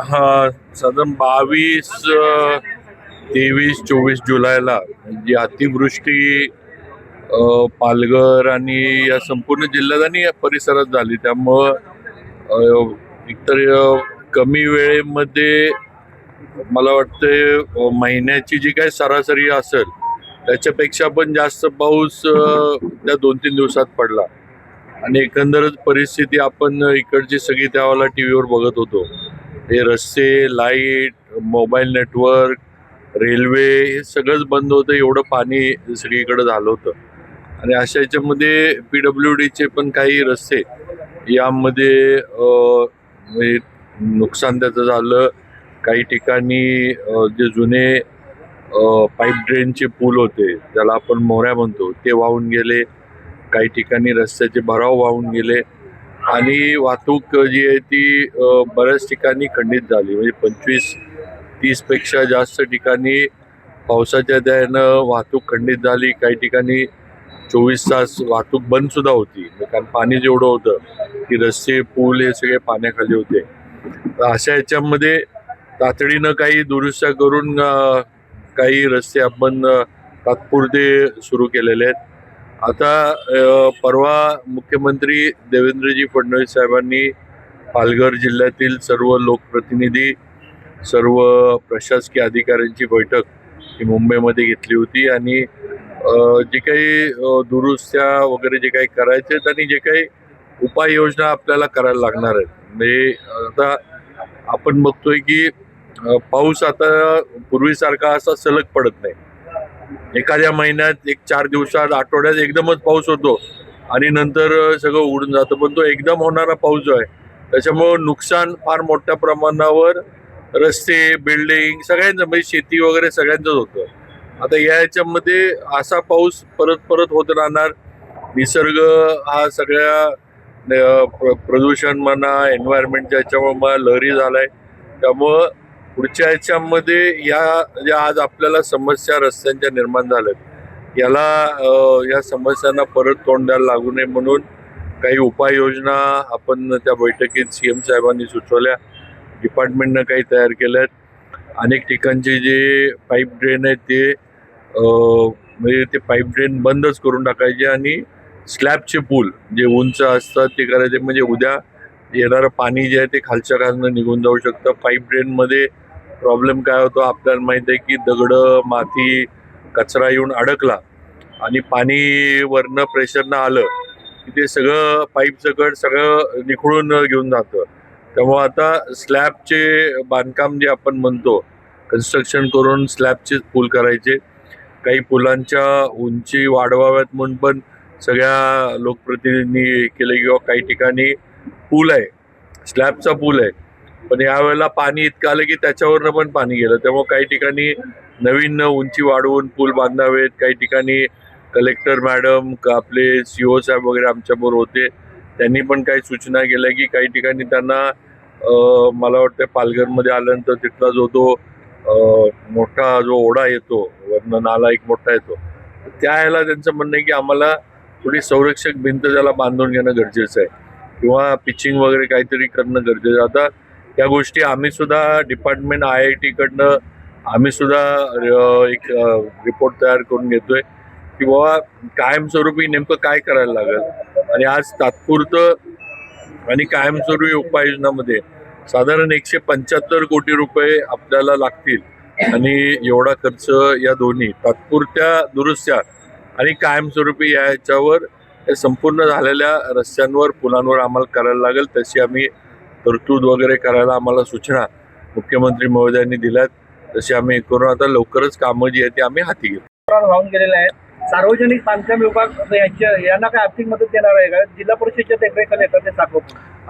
हा साधारण 22, 23, 24 जुलैला जी अतिवृष्टी पालघर आणि या संपूर्ण जिल्ह्यात आणि या परिसरात झाली, त्यामुळं एकतर कमी वेळेमध्ये मला वाटते महिन्याची जी काही सरासरी असेल त्याच्यापेक्षा पण जास्त पाऊस त्या 2-3 दिवसात पडला. आणि एकंदरच परिस्थिती आपण इकडची सगळी त्यावेळेला टीव्हीवर बघत होतो. हे रस्ते, लाईट, मोबाईल नेटवर्क, रेल्वे हे सगळंच बंद होतं, एवढं पाणी सगळीकडे झालं होतं. आणि अशा याच्यामध्ये PWDचे पण काही रस्ते यामध्ये म्हणजे नुकसान त्याचं झालं. काही ठिकाणी जे जुने पाईप ड्रेनचे पूल होते, त्याला आपण मोऱ्या म्हणतो, ते वाहून गेले. काही ठिकाणी रस्त्याचे भराव वाहून गेले आणि वाहतूक जी आहे ती बऱ्याच ठिकाणी खंडित झाली. म्हणजे 25-30 पेक्षा जास्त ठिकाणी पावसाच्या दयानं वाहतूक खंडित झाली. काही ठिकाणी 24 तास वाहतूक बंद सुद्धा होती, कारण पाणी जेवढं होतं की रस्ते पूल हे सगळे पाण्याखाली होते. अशा याच्यामध्ये तातडीनं काही दुरुस्त्या करून काही रस्ते आपण तात्पुरते सुरू केलेले आहेत. आता परवा मुख्यमंत्री देवेंद्रजी फडणवीस साहेबांनी पालघर जिल्ह्यातील सर्व लोकप्रतिनिधी, सर्व प्रशासकीय अधिकाऱ्यांची बैठक ही मुंबईमध्ये घेतली होती आणि जे काही दुरुस्त्या वगैरे जे काही करायचे आहेत आणि जे काही उपाययोजना आपल्याला करायला लागणार आहेत. म्हणजे आता आपण बघतोय की पाऊस आता पूर्वीसारखा असा सलग पडत नाही. एखाद्या महिन्यात 4 दिवसात, आठवड्यात एकदमच पाऊस होतो आणि नंतर सगळं उडून जातं. पण तो एकदम होणारा पाऊस जो आहे त्याच्यामुळं नुकसान फार मोठ्या प्रमाणावर रस्ते, बिल्डिंग सगळ्यांचं, म्हणजे शेती वगैरे सगळ्यांचंच होतं. आता याच्यामध्ये असा पाऊस परत परत होत राहणार. निसर्ग हा सगळ्या प्रदूषण म्हणा, एन्व्हायरमेंटच्या याच्यामुळे लहरी झालाय. त्यामुळं पुढच्या याच्यामध्ये या ज्या आज आपल्याला समस्या रस्त्यांच्या निर्माण झाल्यात, या समस्यांना परत तोंड द्यायला लागू नये म्हणून काही उपाययोजना आपण त्या बैठकीत CM साहेबांनी सुचवल्या. डिपार्टमेंटनं काही तयार केल्यात. अनेक ठिकाणचे जे पाईप ड्रेन आहेत ते म्हणजे ते पाईप ड्रेन बंदच करून टाकायचे आणि स्लॅबचे पूल जे उंच असतात ते करायचे, म्हणजे उद्या येणारं पाणी जे आहे ते खालच्या खालनं निघून जाऊ शकतं. पाईप ड्रेनमध्ये प्रॉब्लेम काय होतो आपल्याला माहिती आहे की दगडं, माती, कचरा येऊन अडकला आणि पाणी वरनं प्रेशरनं आलं की ते सगळं पाईप सकट सगळं निखळून घेऊन जातं. त्यामुळं आता स्लॅबचे बांधकाम जे आपण म्हणतो, कन्स्ट्रक्शन करून स्लॅबचेच पूल करायचे. काही पुलांच्या उंची वाढवाव्यात म्हणून पण सगळ्या लोकप्रतिनिधींनी केले, किंवा काही ठिकाणी पूल आहे, स्लॅबचा पूल आहे, पण यावेळेला पाणी इतकं आलं की त्याच्यावरनं पण पाणी गेलं. त्यामुळे काही ठिकाणी नवीन उंची वाढवून पूल बांधावेत. काही ठिकाणी कलेक्टर मॅडम, आपले CO साहेब वगैरे आमच्याबरोबर होते, त्यांनी पण काही सूचना केल्या की काही ठिकाणी त्यांना मला वाटतं पालघरमध्ये आल्यानंतर तिथला जो मोठा जो ओढा येतो, वरनं नाला एक मोठा येतो, त्या ह्याला त्यांचं म्हणणं आहे की आम्हाला थोडी संरक्षक भिंत त्याला बांधून घेणं गरजेचं आहे, किंवा पिचिंग वगैरे काहीतरी करणं गरजेचं आहे. आता या गोष्टी आम्ही सुद्धा डिपार्टमेंट IIT कडनं आम्ही सुद्धा एक रिपोर्ट तयार करून घेतोय की बाबा कायमस्वरूपी नेमकं काय करायला लागेल. आणि आज तात्पुरतं आणि कायमस्वरूपी उपाययोजनामध्ये साधारण 175 कोटी रुपये आपल्याला लागतील. आणि एवढा खर्च या दोन्ही तात्पुरत्या दुरुस्त्या आणि कायमस्वरूपी याच्यावर संपूर्ण झालेल्या रस्त्यांवर, पुलांवर आम्हाला करायला लागेल. तशी आम्ही तरतूद वगैरे करायला आम्हाला सूचना मुख्यमंत्री महोदयांनी दिल्यात. तशी आम्ही करून आता लवकरच कामं जी आहेत ती आम्ही हाती घेऊ. वाहून गेलेला आहे. सार्वजनिक बांधकाम विभाग यांना काय आर्थिक मदत देणार आहे का? जिल्हा परिषदेच्या देखरेखीखाली येतात ते साखर.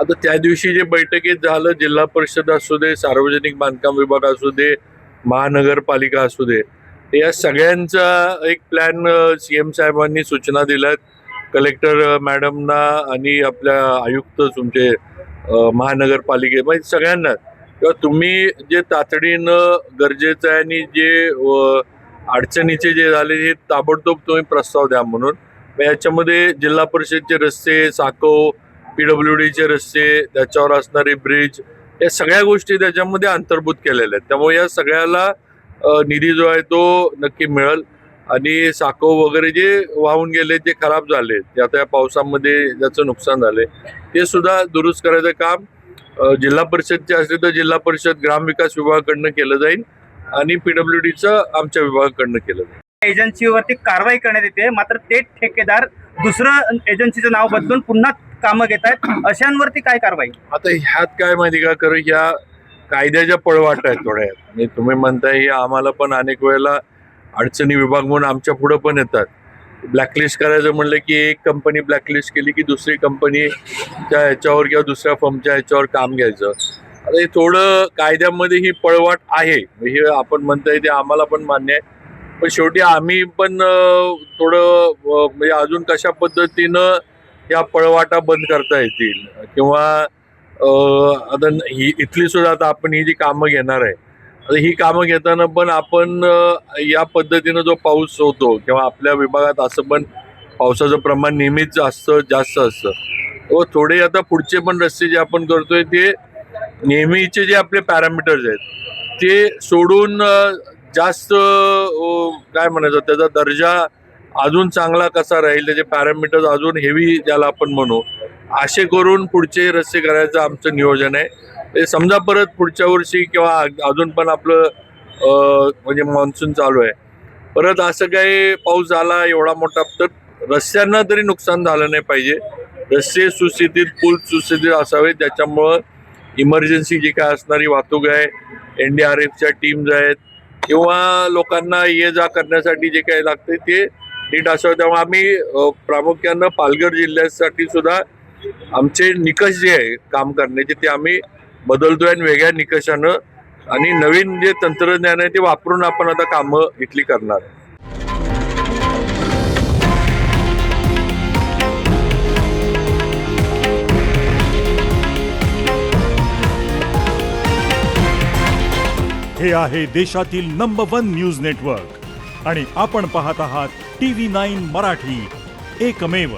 आता त्या दिवशी जे बैठकीत झालं, जिल्हा परिषद असू दे, सार्वजनिक बांधकाम विभाग असू दे, महानगरपालिका असू दे, या सगळ्यांचा एक प्लॅन CM साहेबांनी सूचना दिल्यात कलेक्टर मॅडमना आणि आपल्या आयुक्त तुमचे महानगरपालिकेमध्ये सगळ्यांना, किंवा तुम्ही जे तातडीनं गरजेचं आहे आणि जे अडचणीचे जे झाले हे ताबडतोब तुम्ही प्रस्ताव द्या म्हणून. याच्यामध्ये जिल्हा परिषदचे रस्ते, साकव, PWDचे रस्ते, त्याच्यावर असणारे ब्रिज, या सगळ्या गोष्टी त्याच्यामध्ये अंतर्भूत केलेल्या आहेत. त्यामुळे या सगळ्याला निधी जो आहे तो नक्की मिळेल आणि साखव वगैरे जे वाहून गेले, जे खराब झाले, ते आता या पावसामध्ये ज्याचं नुकसान झाले, ते सुद्धा दुरुस्त करायचं काम जिल्हा परिषदचे असले तर जिल्हा परिषद ग्रामविकास विभागाकडनं केलं जाईल आणि PWDचं आमच्या विभागाकडनं केलं जाईल. एजन्सीवरती कारवाई करण्यात येते, मात्र ते ठेकेदार दुसरं एजन्सीचं नाव बदलून पुन्हा कामं घेत आहेत. अशांवरती काय कारवाई? आता ह्यात काय माहिती का, कारण ह्या कायद्याच्या पळवाट आहेत थोड्या. म्हणजे तुम्ही म्हणताय हे आम्हाला पण अनेक वेळेला अडचणी विभाग म्हणून आमच्या पुढे पण येतात. ब्लॅकलिस्ट करायचं म्हणलं की एक कंपनी ब्लॅकलिस्ट केली की दुसरी कंपनीच्या ह्याच्यावर किंवा दुसऱ्या फर्मच्या ह्याच्यावर काम घ्यायचं. आता हे थोडं कायद्यामध्ये ही पळवाट आहे, हे आपण म्हणताय ते आम्हाला पण मान्य आहे. पण शेवटी आम्ही पण थोडं म्हणजे अजून कशा पद्धतीनं या पळवाटा बंद करता येतील किंवा आता ही इथली सुद्धा आता आपण ही जी कामं घेणार आहे, आता ही कामं घेताना पण आपण या पद्धतीनं जो पाऊस होतो किंवा आपल्या विभागात असं पण पावसाचं प्रमाण नेहमीच जास्त असतं, व थोडे आता पुढचे पण रस्ते जे आपण करतोय ते नेहमीचे जे आपले पॅरामीटर्स आहेत ते सोडून जास्त काय म्हणायचं, त्याचा दर्जा अजून चांगला कसा राहील, त्याचे पॅरामीटर्स अजून हेवी ज्याला आपण म्हणू, असे करून पुढचे रस्ते करायचं आमचं नियोजन आहे. ते समजा परत पुढच्या वर्षी किंवा अजून पण आपलं म्हणजे मान्सून चालू आहे, परत असं काही पाऊस झाला एवढा मोठा तर रस्त्यांना तरी नुकसान झालं नाही पाहिजे. रस्ते सुस्थितीत, पूल सुस्थितीत असावे. त्याच्यामुळं इमर्जन्सी जी काय असणारी वाहतूक आहे, NDRFच्या टीम्स आहेत किंवा लोकांना ये जा करण्यासाठी जे काही लागते ते नीट असावं. त्यामुळे आम्ही प्रामुख्यानं पालघर जिल्ह्यासाठी सुद्धा आमचे निकष जे आहे काम करण्याचे ते आम्ही बदलतोय आणि वेगळ्या निकषानं आणि नवीन जे तंत्रज्ञान आहे ते वापरून आपण आता कामं इथली करणार आहे. हे आहे देशातील नंबर 1 न्यूज नेटवर्क आणि आपण पाहत आहात TV9 मराठी, एकमेव.